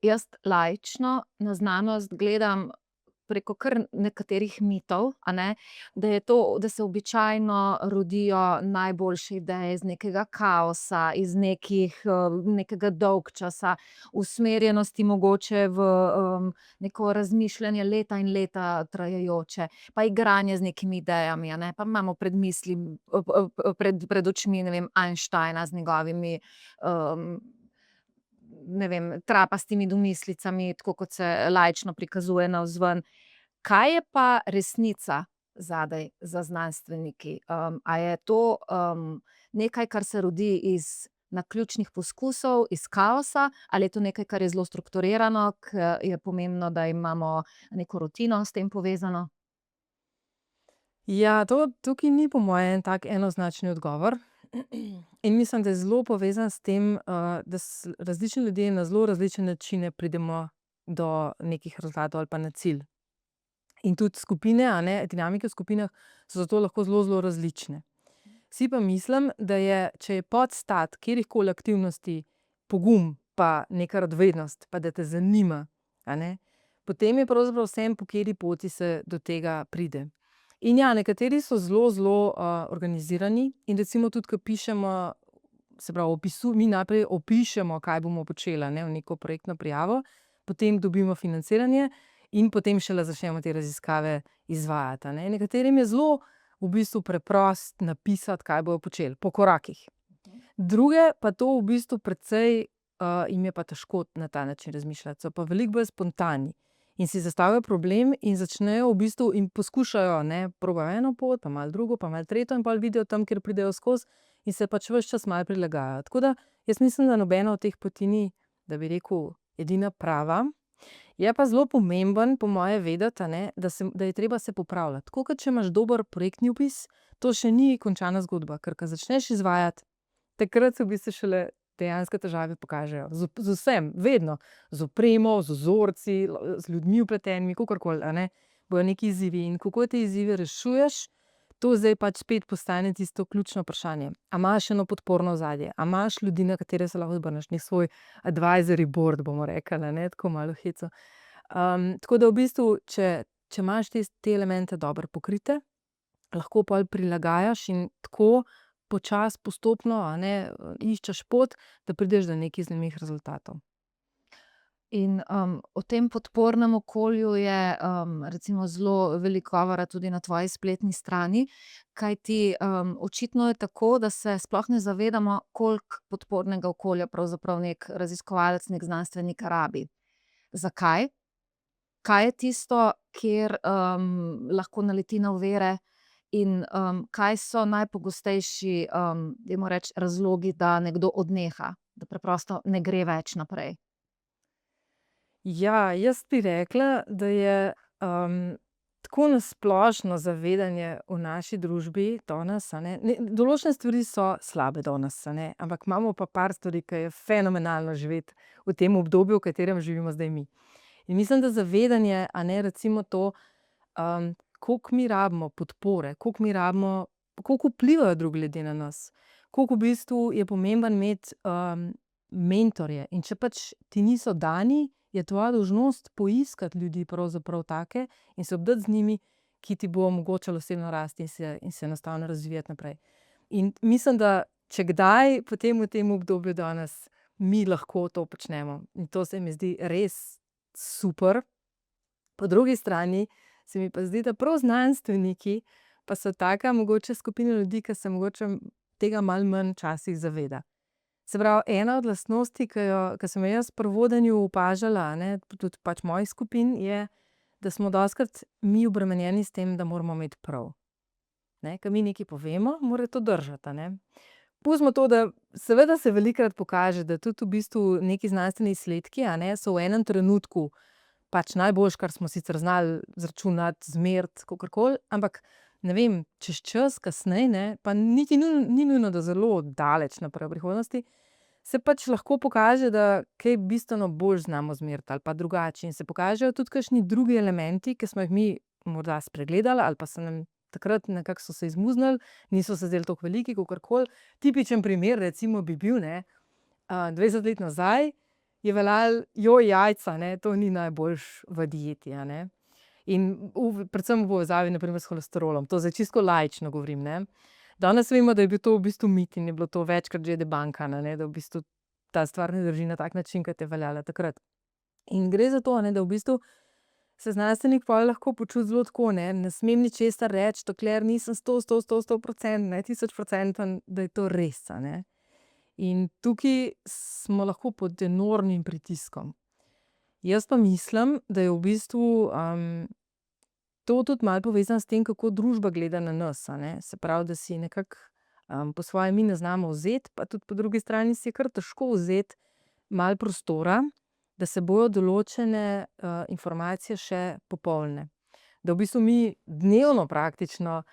Jaz laično na znanost gledam preko kar nekaterih mitov, a ne, da se običajno rodijo najboljše ideje iz nekega kaosa, iz nekega dolgčasa, usmerjenosti mogoče v, neko razmišljanje leta in leta trajajoče, pa igranje z nekimi idejami, a ne, pa imamo pred očmi, ne vem, Einsteina z njegovimi, ne vem, trapastimi domislicami, tako kot se laično prikazuje navzven. Kaj je pa resnica zadaj za znanstveniki? A je to, nekaj, kar se rodi iz naključnih poskusov, iz kaosa, ali je to nekaj, kar je zelo strukturirano, ke je pomembno, da imamo neko rutino s tem povezano? Ja, tukaj ni po moje en tak enoznačni odgovor. In mislim, da je zelo povezan s tem, da različni ljudje na zelo različne načine pridemo do nekih rezultatov ali pa na cilj. In tudi skupine, a ne, dinamike v skupinah so zato lahko zelo, zelo različne. Si pa mislim, da je, če je podstat katerihkoli aktivnosti pogum pa neka radovednost, pa da te zanima, a ne, potem je pravzaprav vseeno, po kateri poti se do tega pride. In ja, nekateri so zelo, zelo, organizirani in recimo tudi, ko pišemo, se pravi, mi najprej opišemo, kaj bomo počeli, a ne, v neko projektno prijavo, potem dobimo financiranje in potem šele začnemo te raziskave izvajati, a ne. Nekaterim je zelo v bistvu preprosto napisati, kaj bojo počeli, po korakih. Druge pa to v bistvu precej, jim je pa težko na ta način razmišljati, so pa veliko bolj spontani in si zastavijo problem in začnejo v bistvu in poskušajo, ne, probajo eno pot, pa malo drugo, pa malo tretjo in pol vidijo tam, kjer pridejo skozi, in se pač ves čas malo prilagajajo. Tako da jaz mislim, da nobena od teh poti ni, da bi rekel, edina prava. Je pa zelo pomembno po moje vedeti, a ne, da je treba se popravljati. Tako kot če imaš dober projektni opis, to še ni končana zgodba, ker ko začneš izvajati, takrat se v bistvu šele dejanske težave pokažejo. Z vsem, vedno. Z opremo, z vzorci, z ljudmi vpletenimi, kakorkoli, a ne, bojo neki izzivi. In kako te izzive rešuješ, to zdaj pač spet postane tisto ključno vprašanje. A imaš eno podporno ozadje? A imaš ljudi, na katere se lahko obrneš? Neki svoj advisory board, bomo rekli, a ne, tako malo v hecu. Tako da v bistvu, če imaš te elemente dobro pokrite, lahko pol prilagajaš in tako počasi, postopno, a ne, iščeš pot, da prideš do nekih zanimivih rezultatov. In, o tem podpornem okolju je, recimo zelo veliko govora tudi na tvoji spletni strani, kajti, očitno je tako, da se sploh ne zavedamo, koliko podpornega okolja pravzaprav neki raziskovalec, neki znanstvenik rabi. Zakaj? Kaj je tisto, kjer, lahko naleti na ovire in, kaj so najpogostejši, dajmo reči, razlogi, da nekdo odneha, da preprosto ne gre več naprej? Ja, jaz bi rekla, da je, tako na splošno zavedanje v naši družbi danes, a ne, določene stvari so slabe danes, a ne, ampak imamo pa par stvari, ke je fenomenalno živeti v tem obdobju, v katerem živimo zdaj mi. In mislim, da zavedanje, a ne, recimo to, koliko mi rabimo podpore, koliko vplivajo drugi ljudje na nas, koliko v bistvu je pomembno imeti, mentorje, in če pač ti niso dani, je tvoja dolžnost poiskati ljudi pravzaprav take in se obdati z njimi, ki ti bo omogočalo osebno rast in se enostavno razvijati naprej. In mislim, da če kdaj, potem v tem obdobju danes mi lahko to počnemo. In to se mi zdi res super. Po drugi strani se mi pa zdi, da prav znanstveniki pa so taka mogoče skupina ljudi, ke se mogoče tega malo manj včasih zaveda. Se pravi, ena od lastnosti, ke sem jo jaz pri vodenju opažala, a ne, tudi pač mojih skupin, je, da smo dostikrat mi obremenjeni s tem, da moramo imeti prav. Ne, ke mi nekaj povemo, mora to držati, a ne. Pustimo to, da seveda se velikokrat pokaže, da tudi v bistvu neki znanstveni izsledki, a ne, so v enem trenutku pač najboljše, kar smo sicer znali izračunati, izmeriti, kakorkoli, ampak ne vem, čez čas, kasneje, ne, pa niti ni nujno, da zelo daleč naprej v prihodnosti, se pač lahko pokaže, da kaj bistveno bolj znamo izmeriti ali pa drugače in se pokažejo tudi kakšni drugi elementi, ke smo jih mi morda spregledali ali pa se nam takrat nekako so se izmuznili, niso se zdeli toliko veliki, kakorkoli. Tipičen primer recimo bi bil, ne, 20 let nazaj je veljalo, joj, jajca, ne, to ni najboljše v dieti, a ne. In predvsem v povezavi na primer s holesterolom, to zdaj čisto laično govorim, ne. Danes vemo, da je bil to v bistvu mit in je bilo to večkrat že debankano, ne, da v bistvu ta stvar ne drži na tak način, kot je veljala takrat. In gre za to, a ne, da v bistvu se znanstvenik pol lahko počuti zelo tako, ne smem ničesar reči, dokler nisem 100%, ne 1000%, da je to res, a ne. In tukaj smo lahko pod enormnim pritiskom. Jaz pa mislim, da je v bistvu, to tudi malo povezano s tem, kako družba gleda na nas, a ne. Se pravi, da si nekako, po svoje mi ne znamo vzeti, pa tudi po drugi strani si je kar težko vzeti malo prostora, da se bojo določene, informacije še popolne. Da v bistvu mi dnevno praktično,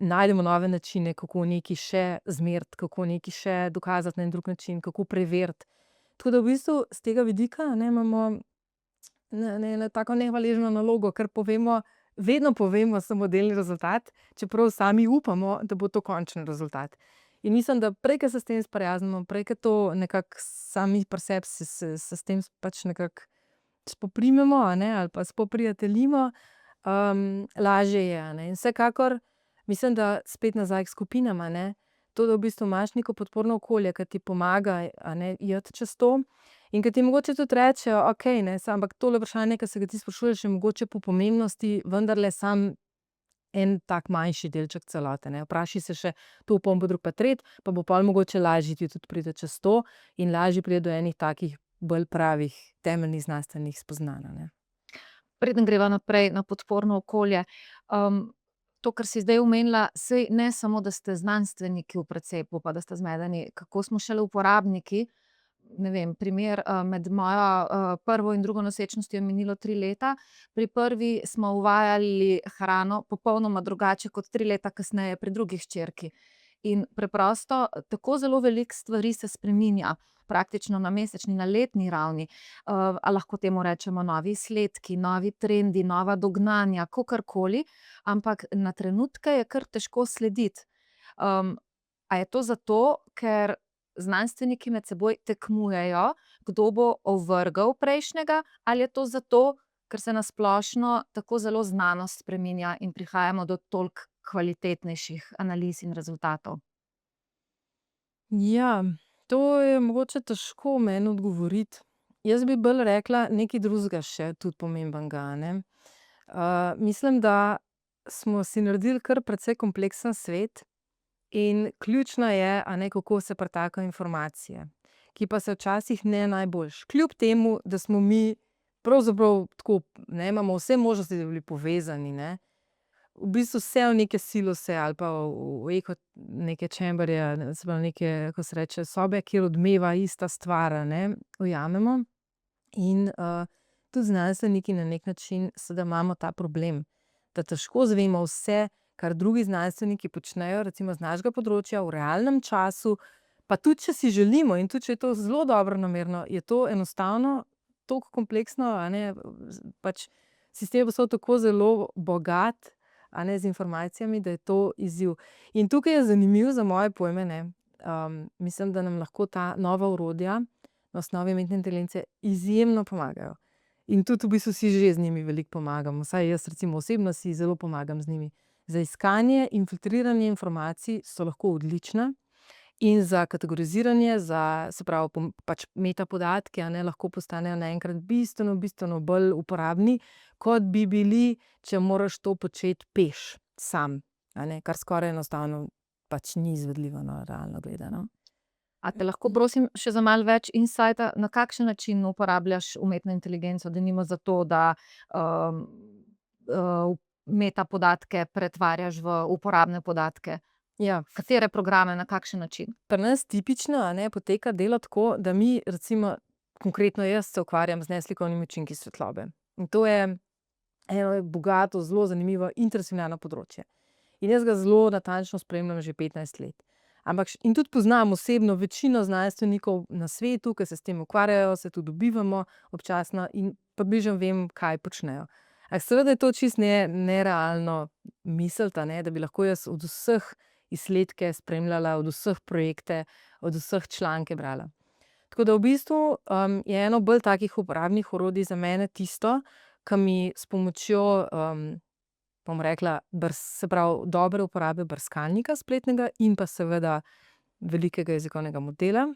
najdemo nove načine, kako nekaj še zmeriti, kako nekaj še dokazati na en drug način, kako preveriti. Tako da v bistvu s tega vidika, a ne, imamo eno tako nehvaležno nalogo, ker vedno povemo samo delni rezultat, čeprav sami upamo, da bo to končni rezultat. In mislim, da prej, ke se s tem sprijaznimo, prej, ke to nekako sami pri sebi se s tem pač nekako spoprimemo, a ne, ali pa spoprijateljimo, lažje je, a ne. In vsekakor mislim, da spet nazaj k skupinam, a ne, to, da v bistvu imaš neko podporno okolje, ke ti pomaga, a ne, iti čez to in ke ti mogoče tudi rečejo: "Okej, ne, ampak tole vprašanje, ke se ga ti sprašuješ, je mogoče po pomembnosti vendarle samo en tak manjši delček celote, ne. Vprašaj se še to, pol, pa drugo, pa tretje, pa bo pol mogoče lažje ti tudi priti čez to in lažje priti do enih takih bolj pravih temeljnih znanstvenih spoznanj, a ne." Preden greva naprej na podporno okolje, to, kar si zdaj omenila, saj ne samo, da ste znanstveniki v precepu, pa da ste zmedeni, kako smo šele uporabniki. Ne vem, primer, med mojo, prvo in drugo nosečnostjo je minilo 3 leta. Pri prvi smo uvajali hrano popolnoma drugače kot 3 leta kasneje pri drugi hčerki. In preprosto tako zelo veliko stvari se spreminja, praktično na mesečni, na letni ravni. A lahko temu rečemo novi izsledki, novi trendi, nova dognanja, kakorkoli, ampak na trenutke je kar težko slediti. A je to zato, ker znanstveniki med seboj tekmujejo, kdo bo ovrgel prejšnjega, ali je to zato, ker se na splošno tako zelo znanost spreminja in prihajamo do toliko kvalitetnejših analiz in rezultatov? Ja, to je mogoče težko meni odgovoriti. Jaz bi bolj rekla nekaj drugega še tudi pomembnega, a ne. Mislim, da smo si naredili kar precej kompleksen svet in ključno je, a ne, kako se pretakajo informacije, ki pa se včasih ne najboljše. Kljub temu, da smo mi pravzaprav tako, ne, imamo vse možnosti, da bi bili povezani, ne. V bistvu vse v neke silose ali pa v neke chamberje, se pravi neke, kako se reče, sobe, kjer odmeva ista stvar, a ne, ujamemo. In, tudi znanstveniki na neki način seveda imamo ta problem, da težko izvemo vse, kar drugi znanstveniki počnejo, recimo z našega področja, v realnem času, pa tudi če si želimo in tudi če je to zelo dobronamerno, je to enostavno toliko kompleksno, a ne, pač sistem je postal tako zelo bogat, a ne, z informacijami, da je to izziv. In tukaj je zanimivo za moje pojme, ne, mislim, da nam lahko ta nova orodja na osnovi umetne inteligence izjemno pomagajo. In tudi v bistvu si že z njimi veliko pomagamo, vsaj jaz recimo osebno si zelo pomagam z njimi. Za iskanje in filtriranje informacij so lahko odlične in za kategoriziranje, se pravi, pač metapodatki, a ne, lahko postanejo naenkrat bistveno, bistveno bolj uporabni, kot bi bili, če moraš to početi peš, sam, a ne, kar skoraj enostavno pač ni izvedljivo, no, realno gledano. A te lahko prosim še za malo več insighta, na kakšen način uporabljaš umetno inteligenco, denimo zato, da, metapodatke pretvarjaš v uporabne podatke? Ja. Katere programe, na kakšen način? Pri nas tipično, a ne, poteka delo tako, da mi recimo, konkretno jaz se ukvarjam z neslikovnimi učinki svetlobe. In to je eno bogato, zelo zanimivo interdisciplinarno področje. In jaz ga zelo natančno spremljam že 15 let. Ampak in tudi poznam osebno večino znanstvenikov na svetu, ke se s tem ukvarjajo, se tudi dobivamo občasno in približno vem, kaj počnejo. Ampak seveda je to čisto nerealno misliti, a ne, da bi lahko jaz od vseh izsledke spremljala, od vseh projekte, od vseh članke brala. Tako da v bistvu, je eno bolj takih uporabnih orodij za mene tisto, ke mi s pomočjo, bom rekla, se pravi, dobre uporabe brskalnika spletnega in pa seveda velikega jezikovnega modela,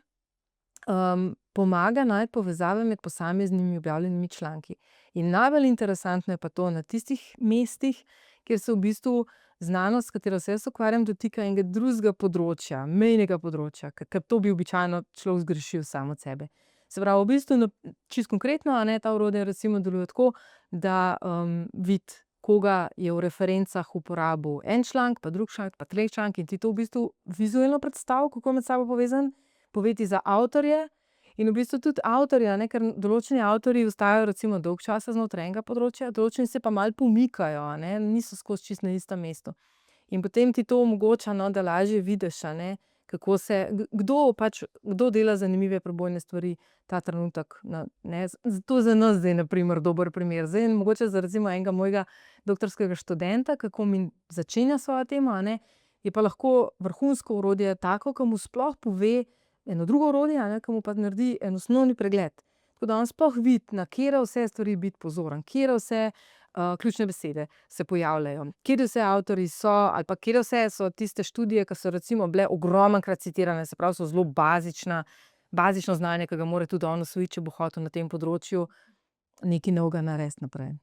pomaga najti povezave med posameznimi objavljenimi članki. In najbolj interesantno je pa to na tistih mestih, kjer se v bistvu znanost, s katero se jaz ukvarjam, dotika enega drugega področja, mejnega področja, ker to bi običajno človek zgrešil sam od sebe. Se pravi, v bistvu čisto konkretno, a ne, ta orodja recimo delujejo tako, da, vidi, koga je v referencah uporabil en članek, pa drug članek, pa tretji članek, in ti to v bistvu vizuelno predstavi, kako je med sabo povezano. Pove ti za avtorje in v bistvu tudi avtorje, a ne, ker določeni avtorji ostajajo recimo dolgo časa znotraj enega področja, določeni se pa malo pomikajo, a ne, niso skozi čisto na istem mestu. In potem ti to omogoča, no, da lažje vidiš, a ne, kako se, kdo dela zanimive prebojne stvari ta trenutek, ne, to je za nas zdaj na primer dober primer. Zdaj mogoče za recimo enega mojega doktorskega študenta, ke komaj začenja svojo temo, a ne, je pa lahko vrhunsko orodje tako, ke mu sploh pove eno drugo orodje, a ne, ke mu pa naredi en osnovni pregled. Tako da on sploh vidi, na katere vse stvari biti pozoren, katere vse, ključne besede se pojavljajo, kateri vse avtorji so ali pa katere vse so tiste študije, ke so recimo bile ogromnokrat citirane, se pravi, so zelo bazično znanje, ke ga mora tudi on osvojiti, če bo hotel na tem področju nekaj novega narediti naprej.